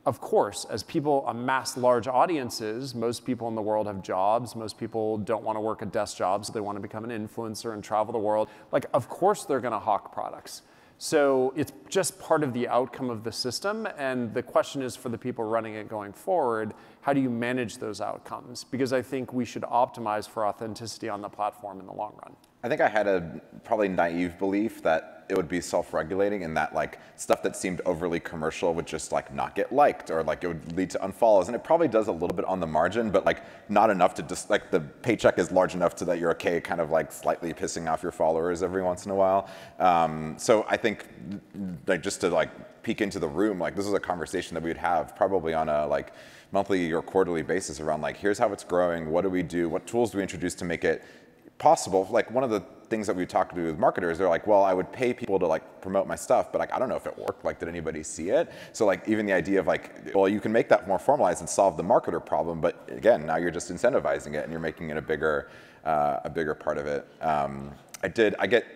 of course, as people amass large audiences, most people in the world have jobs. Most people don't want to work a desk job, so they want to become an influencer and travel the world. Like, of course they're going to hawk products. So it's just part of the outcome of the system, and the question is, for the people running it going forward, how do you manage those outcomes? Because I think we should optimize for authenticity on the platform in the long run. I think I had a probably naive belief that it would be self-regulating, and that like stuff that seemed overly commercial would just like not get liked, or like it would lead to unfollows. And it probably does a little bit on the margin, but like not enough to just like the paycheck is large enough so that you're okay kind of like slightly pissing off your followers every once in a while. So I think like just to like peek into the room, like this is a conversation that we would have probably on a like monthly or quarterly basis around like, here's how it's growing, what do we do, what tools do we introduce to make it possible. Like one of the things that we talked to with marketers, they're like, well, I would pay people to like promote my stuff, but like I don't know if it worked. Like, did anybody see it? So like even the idea of like, well, you can make that more formalized and solve the marketer problem, but again, now you're just incentivizing it and you're making it a bigger part of it. I get.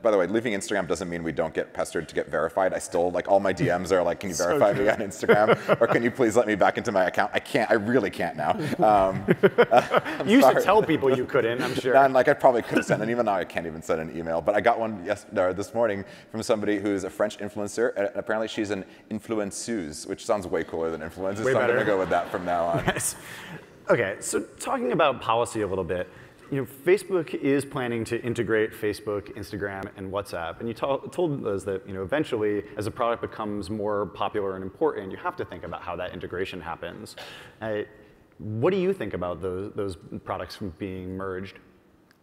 By the way, leaving Instagram doesn't mean we don't get pestered to get verified. I still, like, all my DMs are like, can you verify me on Instagram? Or can you please let me back into my account? I really can't now. You used to tell people you couldn't, I'm sure. And like, I probably could have sent an email. Now I can't even send an email. But I got one this morning from somebody who's a French influencer. And apparently she's an influenceuse, which sounds way cooler than influencer. So I'm going to go with that from now on. Yes. Okay, so talking about policy a little bit. Facebook is planning to integrate Facebook, Instagram, and WhatsApp. And you told us that eventually, as a product becomes more popular and important, you have to think about how that integration happens. What do you think about those products being merged?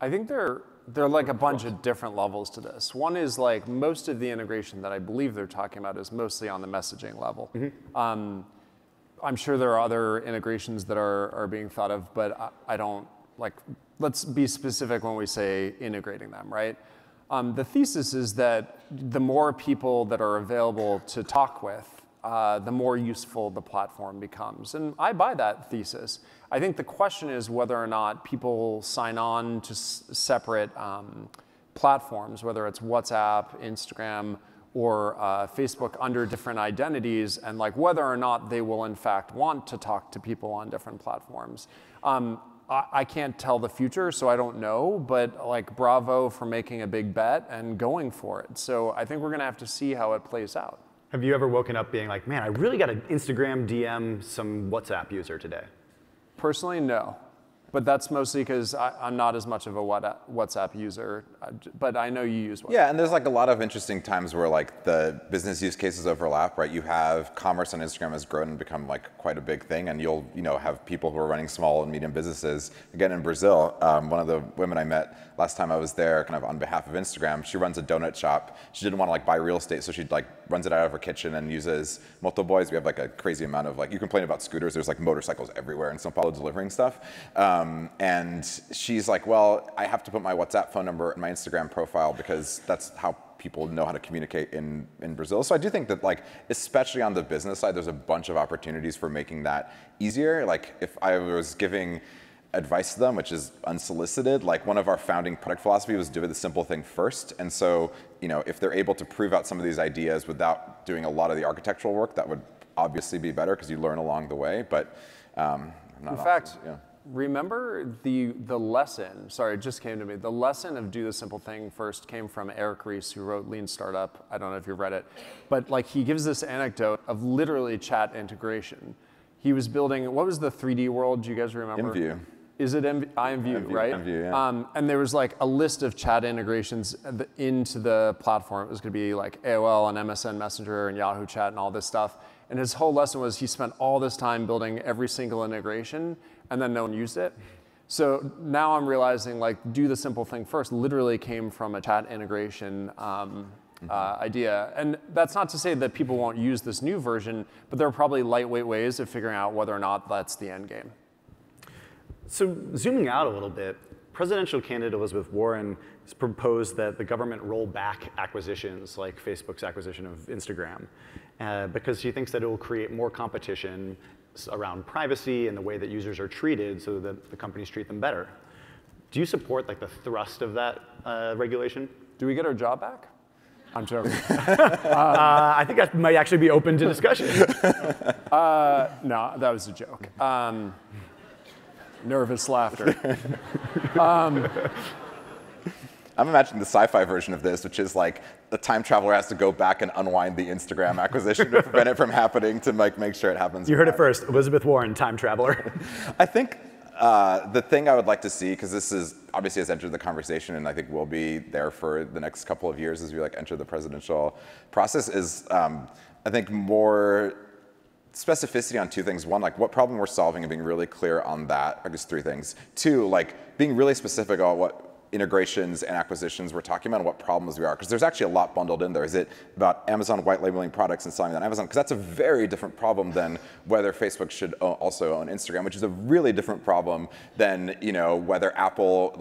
I think they're like a bunch of different levels to this. One is like most of the integration that I believe they're talking about is mostly on the messaging level. Mm-hmm. I'm sure there are other integrations that are being thought of, but I don't like. Let's be specific when we say integrating them, right? The thesis is that the more people that are available to talk with, the more useful the platform becomes. And I buy that thesis. I think the question is whether or not people sign on to separate platforms, whether it's WhatsApp, Instagram, or Facebook under different identities, and like whether or not they will in fact want to talk to people on different platforms. I can't tell the future, so I don't know, but like bravo for making a big bet and going for it. So I think we're gonna have to see how it plays out. Have you ever woken up being like, man, I really got to Instagram DM some WhatsApp user today? Personally, no. But that's mostly because I'm not as much of a WhatsApp user, but I know you use WhatsApp. Yeah, and there's like a lot of interesting times where like the business use cases overlap, right? You have commerce on Instagram has grown and become like quite a big thing, and you'll have people who are running small and medium businesses. Again, in Brazil, one of the women I met last time I was there, kind of on behalf of Instagram, she runs a donut shop. She didn't want to like buy real estate, so she like runs it out of her kitchen and uses motoboys. We have like a crazy amount of like, you complain about scooters, there's like motorcycles everywhere in São Paulo delivering stuff. And she's like, well, I have to put my WhatsApp phone number in my Instagram profile because that's how people know how to communicate in Brazil. So I do think that like, especially on the business side, there's a bunch of opportunities for making that easier. Like if I was giving advice to them, which is unsolicited, like one of our founding product philosophy was do the simple thing first. And so, if they're able to prove out some of these ideas without doing a lot of the architectural work, that would obviously be better because you learn along the way. But in fact, remember the lesson, sorry, it just came to me. The lesson of do the simple thing first came from Eric Ries, who wrote Lean Startup. I don't know if you've read it, but like he gives this anecdote of literally chat integration. He was building, what was the 3D world, do you guys remember? InView. Is it InView, right? InView, yeah. And there was like a list of chat integrations into the platform. It was gonna be like AOL and MSN Messenger and Yahoo Chat and all this stuff. And his whole lesson was he spent all this time building every single integration and then no one used it. So now I'm realizing like do the simple thing first literally came from a chat integration idea. And that's not to say that people won't use this new version, but there are probably lightweight ways of figuring out whether or not that's the end game. So zooming out a little bit, presidential candidate Elizabeth Warren has proposed that the government roll back acquisitions like Facebook's acquisition of Instagram because she thinks that it will create more competition around privacy and the way that users are treated so that the companies treat them better. Do you support like the thrust of that regulation? Do we get our job back? I'm joking. I think that might actually be open to discussion. No, that was a joke. Nervous laughter. I'm imagining the sci-fi version of this, which is like the time traveler has to go back and unwind the Instagram acquisition to prevent it from happening to like make sure it happens. You heard it first, Elizabeth Warren, time traveler. I think the thing I would like to see, because this is obviously has entered the conversation and I think will be there for the next couple of years as we like enter the presidential process, is I think more specificity on two things. One, like what problem we're solving and being really clear on that. I guess three things. Two, like being really specific on what integrations and acquisitions, we're talking about what problems we are, because there's actually a lot bundled in there. Is it about Amazon white labeling products and selling them on Amazon? Because that's a very different problem than whether Facebook should also own Instagram, which is a really different problem than whether Apple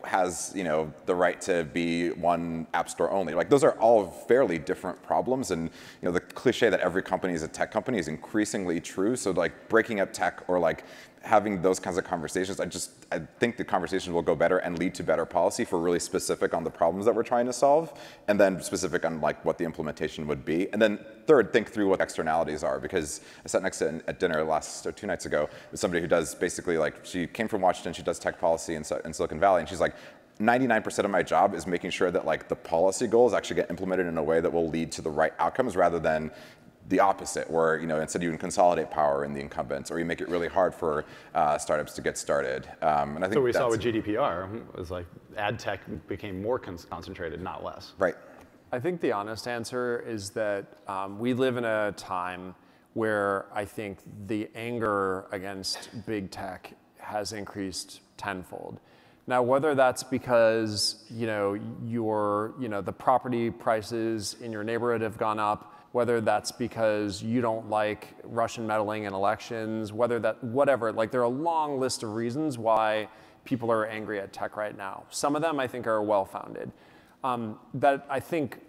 has the right to be one app store only. Like those are all fairly different problems, and the cliche that every company is a tech company is increasingly true. So like breaking up tech or like having those kinds of conversations, I think the conversations will go better and lead to better policy for really specific on the problems that we're trying to solve, and then specific on like what the implementation would be. And then third, think through what externalities are, because I sat next to at dinner two nights ago with somebody who does basically she came from Washington, she does tech policy in Silicon Valley, and she's like, 99% of my job is making sure that like the policy goals actually get implemented in a way that will lead to the right outcomes rather than the opposite, where instead you can consolidate power in the incumbents, or you make it really hard for startups to get started. And I think so we saw with GDPR, it was like ad tech became more concentrated, not less. Right. I think the honest answer is that we live in a time where I think the anger against big tech has increased tenfold. Now, whether that's because the property prices in your neighborhood have gone up, whether that's because you don't like Russian meddling in elections, whatever, like there are a long list of reasons why people are angry at tech right now. Some of them I think are well-founded. That I think,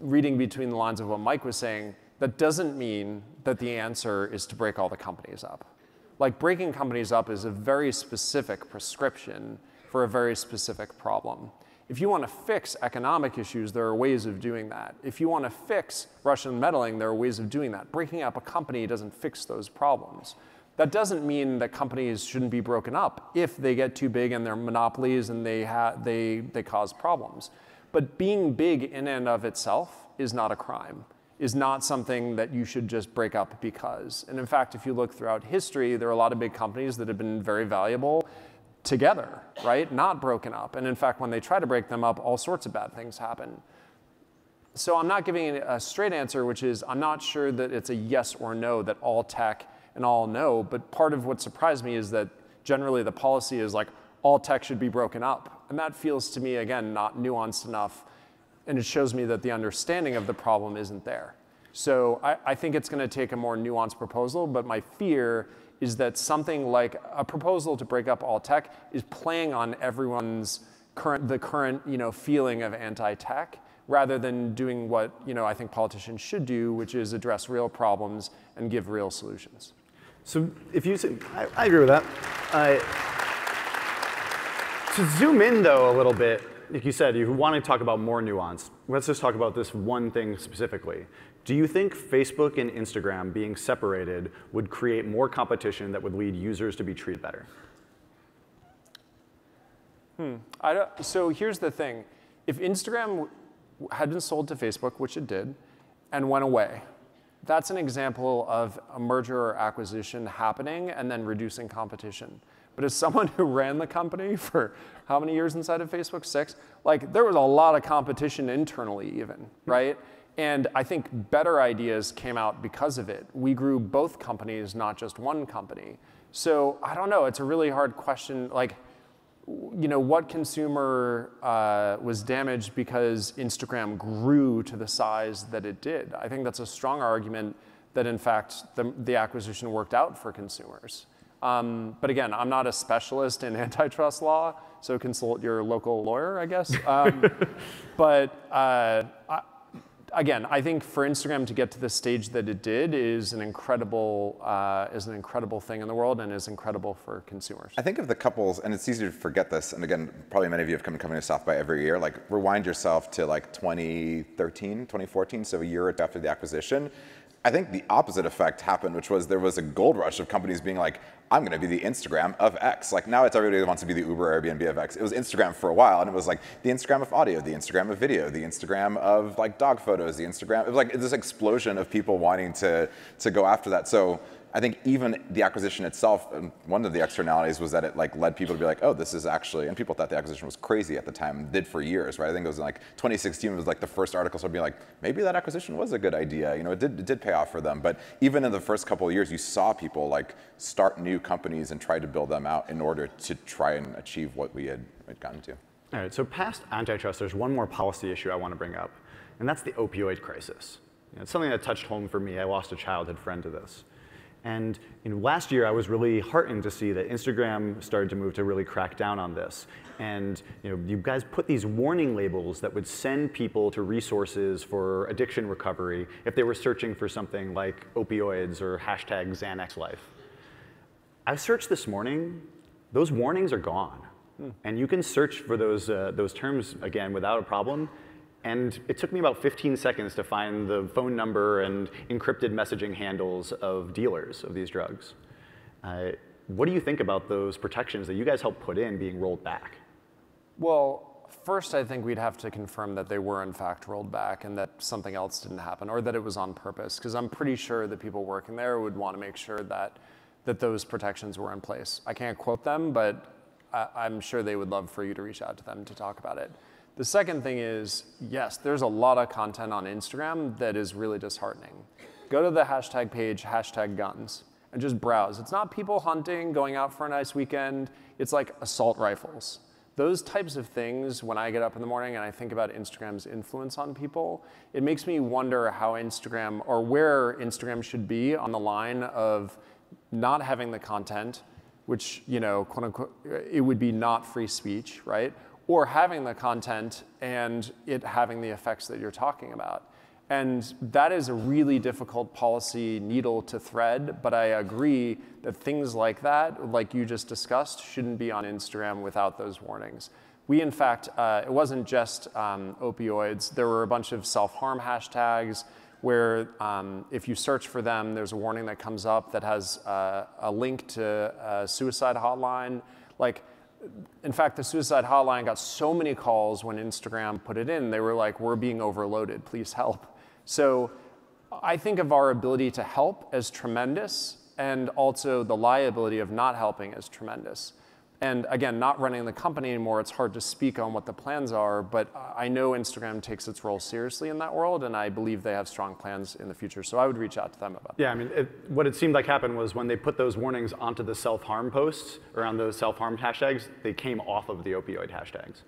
reading between the lines of what Mike was saying, that doesn't mean that the answer is to break all the companies up. Like breaking companies up is a very specific prescription for a very specific problem. If you want to fix economic issues, there are ways of doing that. If you want to fix Russian meddling, there are ways of doing that. Breaking up a company doesn't fix those problems. That doesn't mean that companies shouldn't be broken up if they get too big and they're monopolies and they cause problems. But being big in and of itself is not a crime, is not something that you should just break up because. And in fact, if you look throughout history, there are a lot of big companies that have been very valuable together, right? Not broken up. And in fact, when they try to break them up, all sorts of bad things happen. So I'm not giving a straight answer, which is I'm not sure that it's a yes or no, that all tech and all no. But part of what surprised me is that generally the policy is like all tech should be broken up. And that feels to me, again, not nuanced enough. And it shows me that the understanding of the problem isn't there. So I think it's going to take a more nuanced proposal. But my fear is that something like a proposal to break up all tech is playing on everyone's current feeling of anti-tech, rather than doing what I think politicians should do, which is address real problems and give real solutions. So if you say, I agree with that. To zoom in though a little bit, like you said, you want to talk about more nuance. Let's just talk about this one thing specifically. Do you think Facebook and Instagram being separated would create more competition that would lead users to be treated better? So here's the thing. If Instagram had been sold to Facebook, which it did, and went away, that's an example of a merger or acquisition happening and then reducing competition. But as someone who ran the company for how many years inside of Facebook? 6? Like there was a lot of competition internally even, right? And I think better ideas came out because of it. We grew both companies, not just one company. So I don't know, it's a really hard question. Like, what consumer was damaged because Instagram grew to the size that it did? I think that's a strong argument that in fact the acquisition worked out for consumers. But again, I'm not a specialist in antitrust law, so consult your local lawyer, I guess. Again, I think for Instagram to get to the stage that it did is an incredible thing in the world and is incredible for consumers. I think of the couples, and it's easy to forget this, and again, probably many of you have come to Company South by every year, like rewind yourself to like 2013, 2014, so a year after the acquisition. I think the opposite effect happened, which was there was a gold rush of companies being like, I'm going to be the Instagram of X. Like now it's everybody that wants to be the Uber, Airbnb of X. It was Instagram for a while, and it was like the Instagram of audio, the Instagram of video, the Instagram of like dog photos, the Instagram. It was like this explosion of people wanting to go after that. So I think even the acquisition itself, one of the externalities was that it like led people to be like, oh, this is actually, and people thought the acquisition was crazy at the time, did for years, right? I think it was like 2016 was like the first article started being like, maybe that acquisition was a good idea. It did pay off for them. But even in the first couple of years, you saw people like start new companies and try to build them out in order to try and achieve what we had gotten to. All right, so past antitrust, there's one more policy issue I want to bring up, and that's the opioid crisis. It's something that touched home for me. I lost a childhood friend to this. And last year, I was really heartened to see that Instagram started to move to really crack down on this. And you guys put these warning labels that would send people to resources for addiction recovery if they were searching for something like opioids or hashtag #XanaxLife. I searched this morning. Those warnings are gone. And you can search for those terms again without a problem. And it took me about 15 seconds to find the phone number and encrypted messaging handles of dealers of these drugs. What do you think about those protections that you guys helped put in being rolled back? Well, first, I think we'd have to confirm that they were in fact rolled back and that something else didn't happen, or that it was on purpose, because I'm pretty sure that people working there would want to make sure that those protections were in place. I can't quote them, but I'm sure they would love for you to reach out to them to talk about it. The second thing is, yes, there's a lot of content on Instagram that is really disheartening. Go to the hashtag page, #guns, and just browse. It's not people hunting, going out for a nice weekend. It's like assault rifles. Those types of things, when I get up in the morning and I think about Instagram's influence on people, it makes me wonder how Instagram, or where Instagram should be on the line of not having the content, which, quote unquote, it would be not free speech, right? Or having the content and it having the effects that you're talking about. And that is a really difficult policy needle to thread, but I agree that things like that, like you just discussed, shouldn't be on Instagram without those warnings. We, in fact, it wasn't just opioids. There were a bunch of self-harm hashtags where if you search for them, there's a warning that comes up that has a link to a suicide hotline. In fact, the suicide hotline got so many calls when Instagram put it in. They were like, "We're being overloaded, please help." So I think of our ability to help as tremendous, and also the liability of not helping as tremendous. And again, not running the company anymore, it's hard to speak on what the plans are, but I know Instagram takes its role seriously in that world, and I believe they have strong plans in the future, so I would reach out to them about that. Yeah, I mean, what it seemed like happened was when they put those warnings onto the self-harm posts, or on those self-harm hashtags, they came off of the opioid hashtags.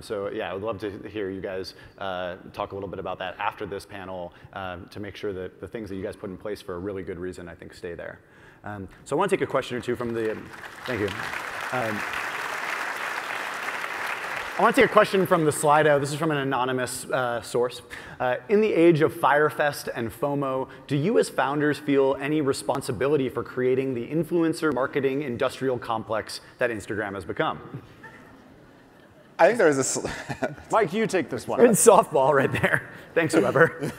So yeah, I would love to hear you guys talk a little bit about that after this panel to make sure that the things that you guys put in place for a really good reason, I think, stay there. So I want to take a question or two from the, thank you. I want to take a question from the Slido. This is from an anonymous source. In the age of Firefest and FOMO, do you as founders feel any responsibility for creating the influencer marketing industrial complex that Instagram has become? I think there is a... Mike, you take this one. Good softball right there. Thanks, whoever.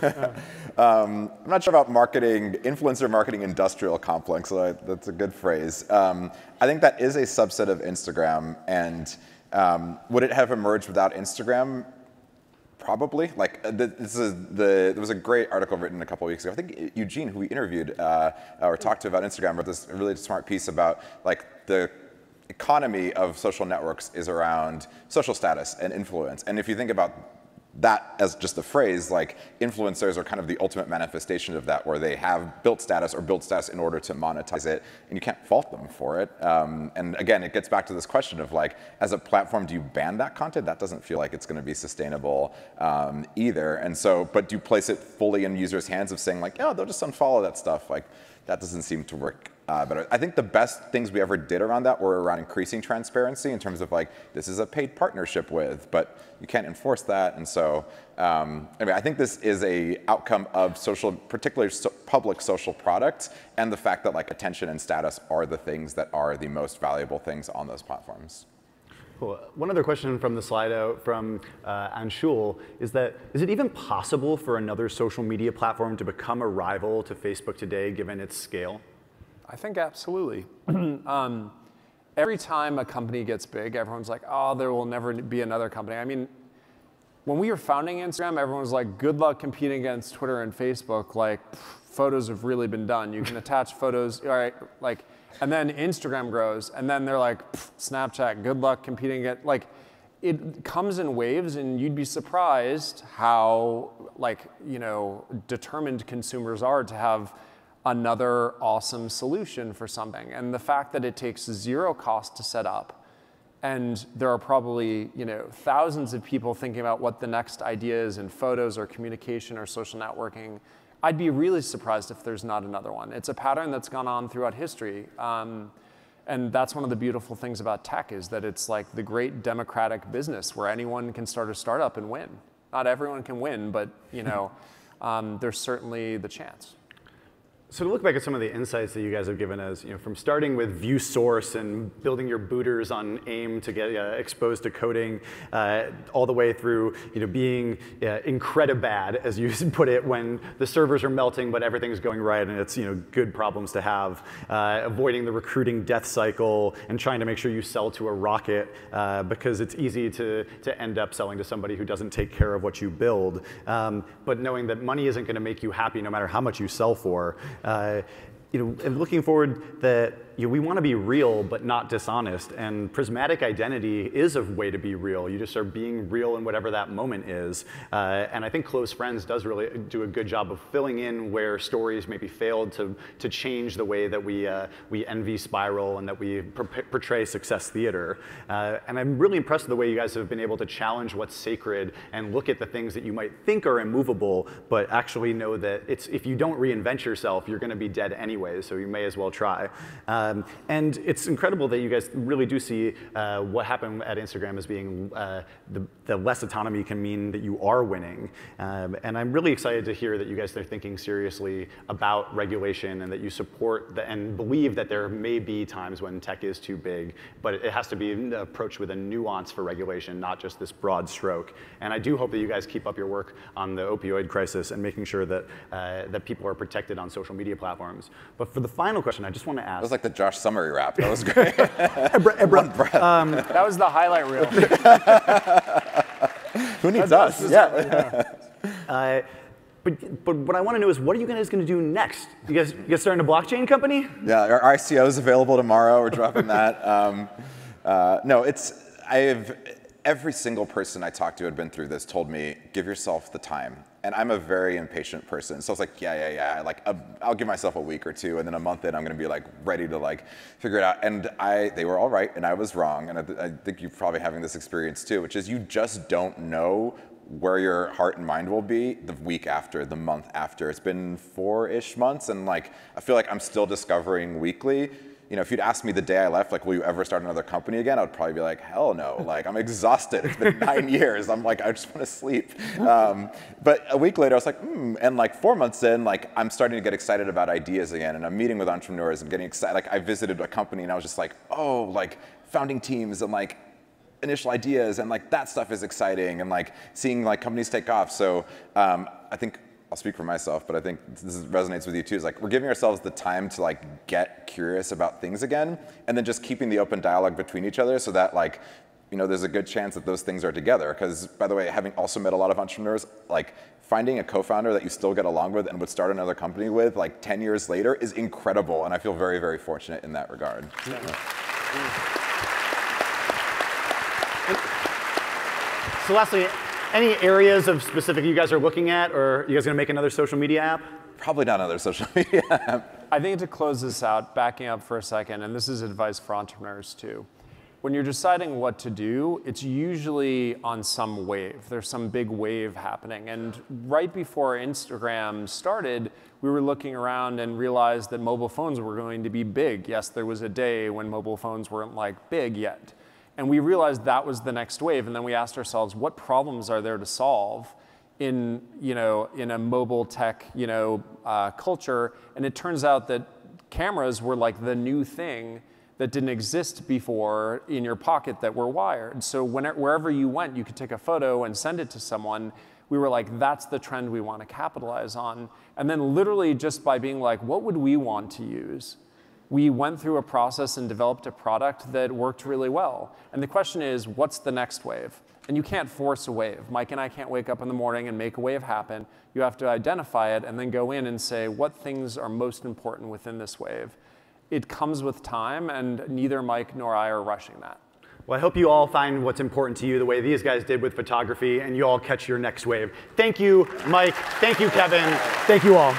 I'm not sure about influencer marketing industrial complex, so that's a good phrase. I think that is a subset of Instagram, and would it have emerged without Instagram? Probably. There was a great article written a couple weeks ago. I think Eugene, who we interviewed or talked to about Instagram, wrote this really smart piece about the economy of social networks is around social status and influence. And if you think about that as just a phrase, influencers are kind of the ultimate manifestation of that, where they have built status or build status in order to monetize it, and you can't fault them for it. And again, it gets back to this question of as a platform, do you ban that content? That doesn't feel like it's going to be sustainable either. And so, but do you place it fully in users' hands of saying oh, they'll just unfollow that stuff? That doesn't seem to work. But I think the best things we ever did around that were around increasing transparency in terms of this is a paid partnership with, but you can't enforce that. And so I think this is a outcome of particularly public social products, and the fact that attention and status are the things that are the most valuable things on those platforms. Cool. One other question from the Slido from Anshul is it even possible for another social media platform to become a rival to Facebook today, given its scale? I think absolutely. Every time a company gets big, everyone's like, oh, there will never be another company. I mean, when we were founding Instagram, everyone was like, good luck competing against Twitter and Facebook. Photos have really been done. You can attach photos, all right, and then Instagram grows, and then they're like, Snapchat, good luck competing against, it comes in waves, and you'd be surprised how, determined consumers are to have another awesome solution for something. And the fact that it takes zero cost to set up, and there are probably thousands of people thinking about what the next idea is in photos or communication or social networking, I'd be really surprised if there's not another one. It's a pattern that's gone on throughout history. And that's one of the beautiful things about tech, is that it's like the great democratic business where anyone can start a startup and win. Not everyone can win, but there's certainly the chance. So to look back at some of the insights that you guys have given us, from starting with view source and building your booters on AIM to get exposed to coding, all the way through being incredibad, as you put it, when the servers are melting but everything's going right and it's good problems to have, avoiding the recruiting death cycle and trying to make sure you sell to a rocket because it's easy to end up selling to somebody who doesn't take care of what you build, but knowing that money isn't going to make you happy no matter how much you sell for. And looking forward, that we want to be real but not dishonest, and prismatic identity is a way to be real. You just are being real in whatever that moment is, and I think Close Friends does really do a good job of filling in where stories maybe failed to change the way that we envy Spiral and that we portray success theater. And I'm really impressed with the way you guys have been able to challenge what's sacred and look at the things that you might think are immovable, but actually know that if you don't reinvent yourself, you're going to be dead anyway, so you may as well try. And it's incredible that you guys really do see what happened at Instagram as being the less autonomy can mean that you are winning. And I'm really excited to hear that you guys are thinking seriously about regulation and that you support and believe that there may be times when tech is too big, but it has to be approached with a nuance for regulation, not just this broad stroke. And I do hope that you guys keep up your work on the opioid crisis and making sure that that people are protected on social media platforms. But for the final question, I just want to ask. That was like the Josh summary rap. That was great. One breath. That was the highlight reel. Who needs us? Yeah. But what I want to know is, what are you guys going to do next? You guys starting a blockchain company? Yeah, our ICO is available tomorrow. We're dropping that. No, every single person I talked to who had been through this told me, give yourself the time. And I'm a very impatient person. So I was like, yeah. Like, I'll give myself a week or two, and then a month in, I'm going to be like ready to figure it out. And they were all right, and I was wrong. And I think you're probably having this experience too, which is you just don't know where your heart and mind will be the week after, the month after. It's been 4-ish months, and I feel like I'm still discovering weekly. If you'd asked me the day I left, will you ever start another company again? I would probably be like, hell no. I'm exhausted. It's been 9 years. I'm I just want to sleep. But a week later, I was like, And 4 months in, I'm starting to get excited about ideas again. And I'm meeting with entrepreneurs and getting excited. I visited a company and I was just like, oh, founding teams and initial ideas and that stuff is exciting, and seeing companies take off. So I think I'll speak for myself, but I think this resonates with you too, is we're giving ourselves the time to get curious about things again, and then just keeping the open dialogue between each other so that there's a good chance that those things are together. Because by the way, having also met a lot of entrepreneurs, finding a co-founder that you still get along with and would start another company with 10 years later is incredible, and I feel very, very fortunate in that regard. Yeah. So lastly, any areas of specific you guys are looking at, or are you guys going to make another social media app? Probably not another social media app. I think to close this out, backing up for a second, and this is advice for entrepreneurs too. When you're deciding what to do, it's usually on some wave. There's some big wave happening. And right before Instagram started, we were looking around and realized that mobile phones were going to be big. Yes, there was a day when mobile phones weren't big yet. And we realized that was the next wave, and then we asked ourselves, what problems are there to solve in a mobile tech culture? And it turns out that cameras were the new thing that didn't exist before in your pocket that were wired. So wherever you went, you could take a photo and send it to someone. We were that's the trend we want to capitalize on. And then literally just by being what would we want to use? We went through a process and developed a product that worked really well. And the question is, what's the next wave? And you can't force a wave. Mike and I can't wake up in the morning and make a wave happen. You have to identify it and then go in and say, what things are most important within this wave? It comes with time, and neither Mike nor I are rushing that. Well, I hope you all find what's important to you the way these guys did with photography, and you all catch your next wave. Thank you, Mike. Thank you, Kevin. Thank you all.